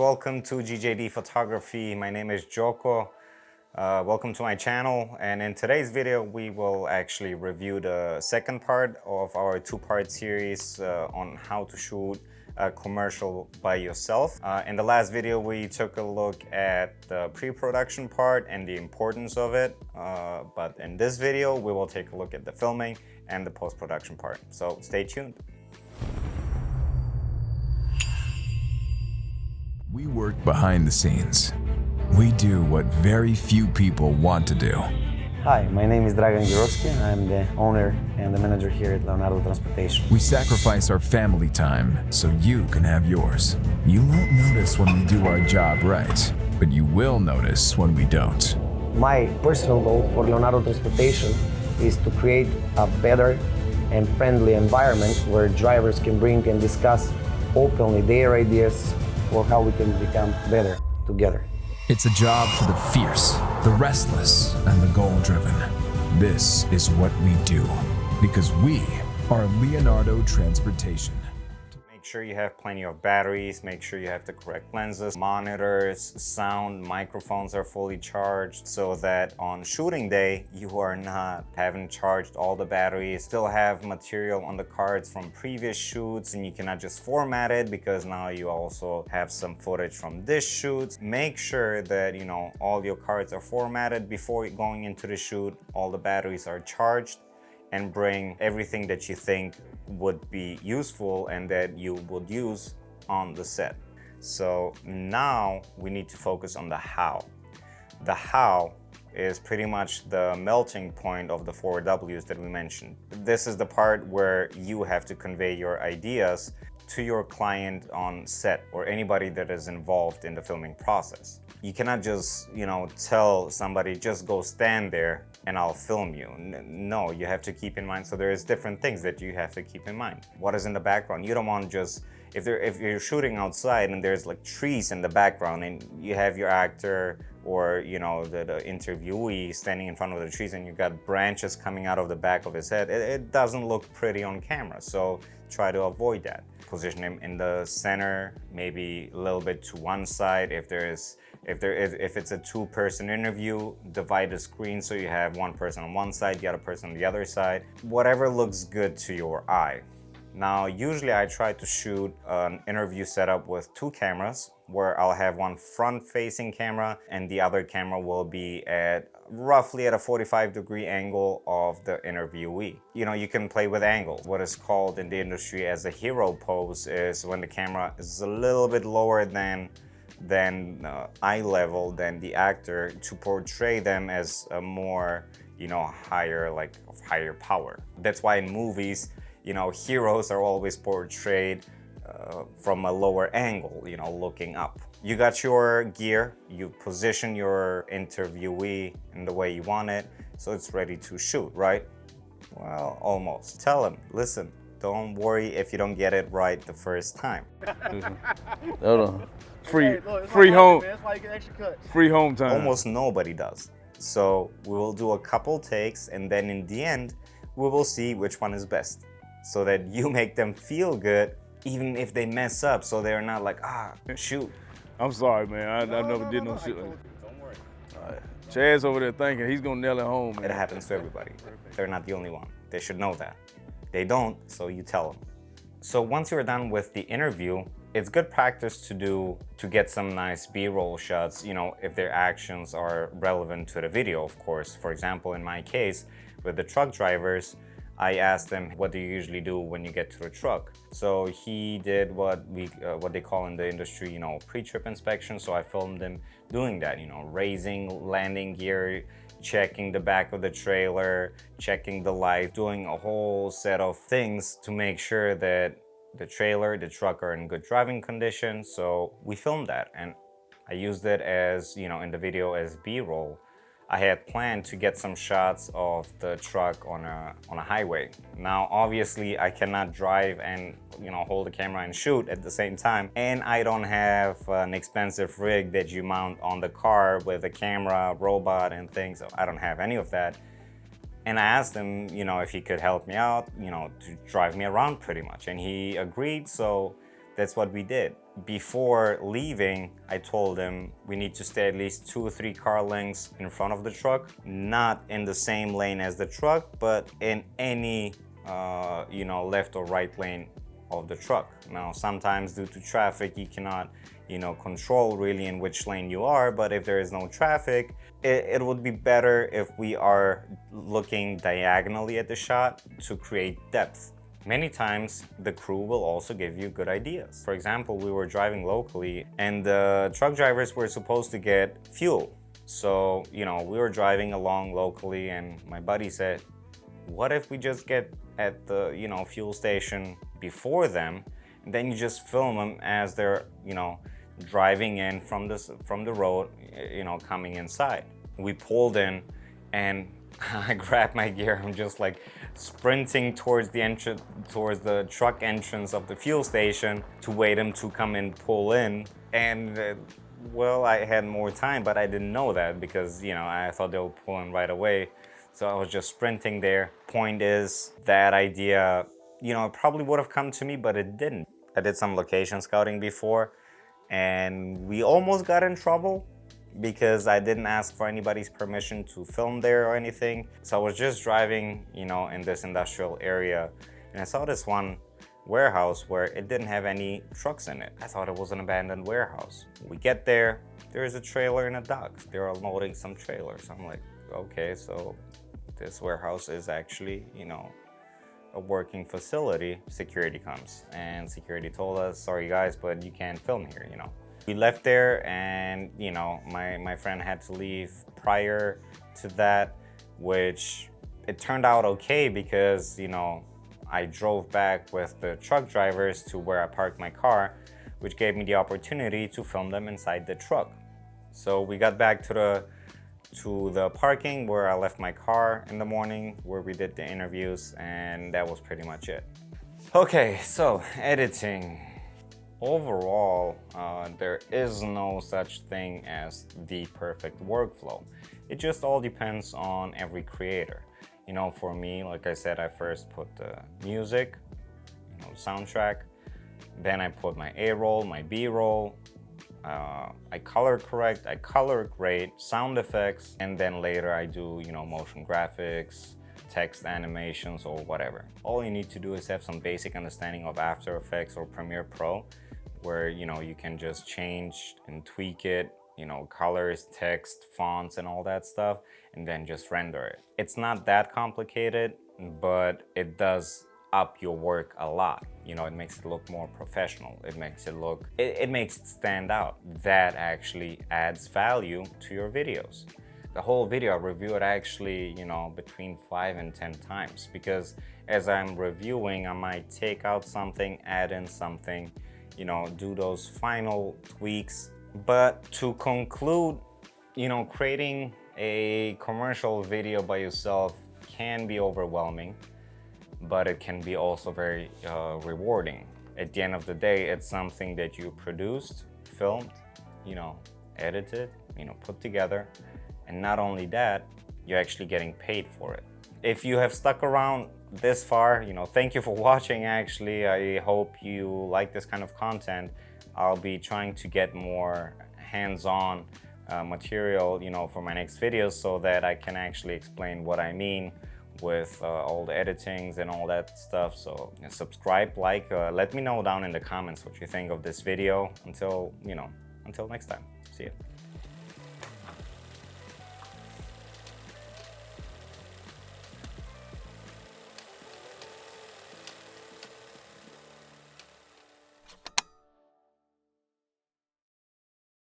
welcome to GJD Photography. My name is Joko. Welcome to my channel, and in today's video we will actually review the second part of our two-part series on how to shoot a commercial by yourself. In the last video we took a look at the pre-production part and the importance of it, but in this video we will take a look at the filming and the post-production part. So stay tuned. We work behind the scenes. We do what very few people want to do. Hi, my name is Dragan Girovski. I'm the owner and the manager here at Leonardo Transportation. We sacrifice our family time so you can have yours. You won't notice when we do our job right, but you will notice when we don't. My personal goal for Leonardo Transportation is to create a better and friendly environment where drivers can bring and discuss openly their ideas for how we can become better together. It's a job for the fierce, the restless, and the goal-driven. This is what we do, because we are Leonardo Transportation. Make sure you have plenty of batteries, make sure you have the correct lenses, monitors, sound, microphones are fully charged so that on shooting day you are not having charged all the batteries. Still have material on the cards from previous shoots and you cannot just format it because now you also have some footage from this shoot. Make sure that all your cards are formatted before going into the shoot, all the batteries are charged, and bring everything that you think would be useful and that you would use on the set. So now we need to focus on the how. The how is pretty much the melting point of the 4 W's that we mentioned. This is the part where you have to convey your ideas to your client on set or anybody that is involved in the filming process. You cannot just, tell somebody, just go stand there and I'll film you. No, you have to keep in mind, so there's different things that you have to keep in mind. What is in the background? You don't want just, if you're shooting outside and there's like trees in the background and you have your actor or the interviewee standing in front of the trees and you got branches coming out of the back of his head, it doesn't look pretty on camera, so try to avoid that. Position him in the center, maybe a little bit to one side. If it's a two-person interview, divide the screen so you have one person on one side, the other person on the other side. Whatever looks good to your eye. Now, usually I try to shoot an interview setup with 2 cameras, where I'll have one front-facing camera and the other camera will be roughly at a 45-degree angle of the interviewee. You can play with angles. What is called in the industry as a hero pose is when the camera is a little bit lower than eye level than the actor to portray them as a more, higher power. That's why in movies, heroes are always portrayed from a lower angle, looking up. You got your gear, you position your interviewee in the way you want it, so it's ready to shoot, right? Well, almost. Tell him, listen, don't worry if you don't get it right the first time. Hold on. Free home. That's why you get extra cuts. Free home time. Almost nobody does. So we will do a couple takes and then in the end, we will see which one is best so that you make them feel good even if they mess up, so they're not like, shoot. I'm sorry, man. I never did no shit like that. Don't worry. Chad's over there thinking he's gonna nail it home, man. It happens to everybody. They're not the only one. They should know that. They don't, so you tell them. So once you're done with the interview, it's good practice to get some nice B-roll shots, if their actions are relevant to the video, of course. For example, in my case, with the truck drivers, I asked him, what do you usually do when you get to the truck? So he did what they call in the industry, pre-trip inspection. So I filmed him doing that, raising landing gear, checking the back of the trailer, checking the light, doing a whole set of things to make sure that the trailer, the truck are in good driving condition. So we filmed that and I used it as, in the video as B-roll. I had planned to get some shots of the truck on a highway. Now, obviously, I cannot drive and hold the camera and shoot at the same time. And I don't have an expensive rig that you mount on the car with a camera, robot, and things. I don't have any of that. And I asked him, if he could help me out, to drive me around pretty much. And he agreed. So that's what we did. Before leaving, I told him we need to stay at least 2 or 3 car lengths in front of the truck, not in the same lane as the truck, but in any left or right lane of the truck. Now, sometimes due to traffic, you cannot, control really in which lane you are, but if there is no traffic, it would be better if we are looking diagonally at the shot to create depth. Many times, the crew will also give you good ideas. For example, we were driving locally and the truck drivers were supposed to get fuel. So, we were driving along locally and my buddy said, what if we just get at the, fuel station before them, and then you just film them as they're, driving in from the road, coming inside. We pulled in and I grabbed my gear. I'm just like sprinting towards the truck entrance of the fuel station to wait them to come and pull in. And I had more time, but I didn't know that because, I thought they would pull in right away. So I was just sprinting there. Point is, that idea, it probably would have come to me, but it didn't. I did some location scouting before, and we almost got in trouble because I didn't ask for anybody's permission to film there or anything. So I was just driving, in this industrial area, and I saw this one warehouse where it didn't have any trucks in it. I thought it was an abandoned warehouse. We get there, there's a trailer and a dock. They're unloading some trailers. I'm like, okay, so this warehouse is actually, a working facility. Security comes and security told us, sorry guys, but you can't film here, We left there and, my friend had to leave prior to that, which it turned out okay because, I drove back with the truck drivers to where I parked my car, which gave me the opportunity to film them inside the truck. So we got back to the parking where I left my car in the morning, where we did the interviews, and that was pretty much it. Okay, so editing. Overall, there is no such thing as the perfect workflow. It just all depends on every creator. For me, like I said, I first put the music, soundtrack, then I put my A-roll, my B-roll, I color correct, I color grade, sound effects, and then later I do, motion graphics, text animations, or whatever. All you need to do is have some basic understanding of After Effects or Premiere Pro, where, you can just change and tweak it, colors, text, fonts, and all that stuff, and then just render it. It's not that complicated, but it does up your work a lot. It makes it look more professional. It makes it stand out. That actually adds value to your videos. The whole video, I review it actually, between 5 and 10 times, because as I'm reviewing, I might take out something, add in something, do those final tweaks. But to conclude, creating a commercial video by yourself can be overwhelming, but it can be also very rewarding. At the end of the day, it's something that you produced, filmed, edited, put together. And not only that, you're actually getting paid for it. If you have stuck around this far, thank you for watching actually. I hope you like this kind of content. I'll be trying to get more hands-on material, for my next videos so that I can actually explain what I mean with all the editings and all that stuff. So subscribe, let me know down in the comments what you think of this video. Until next time, see you.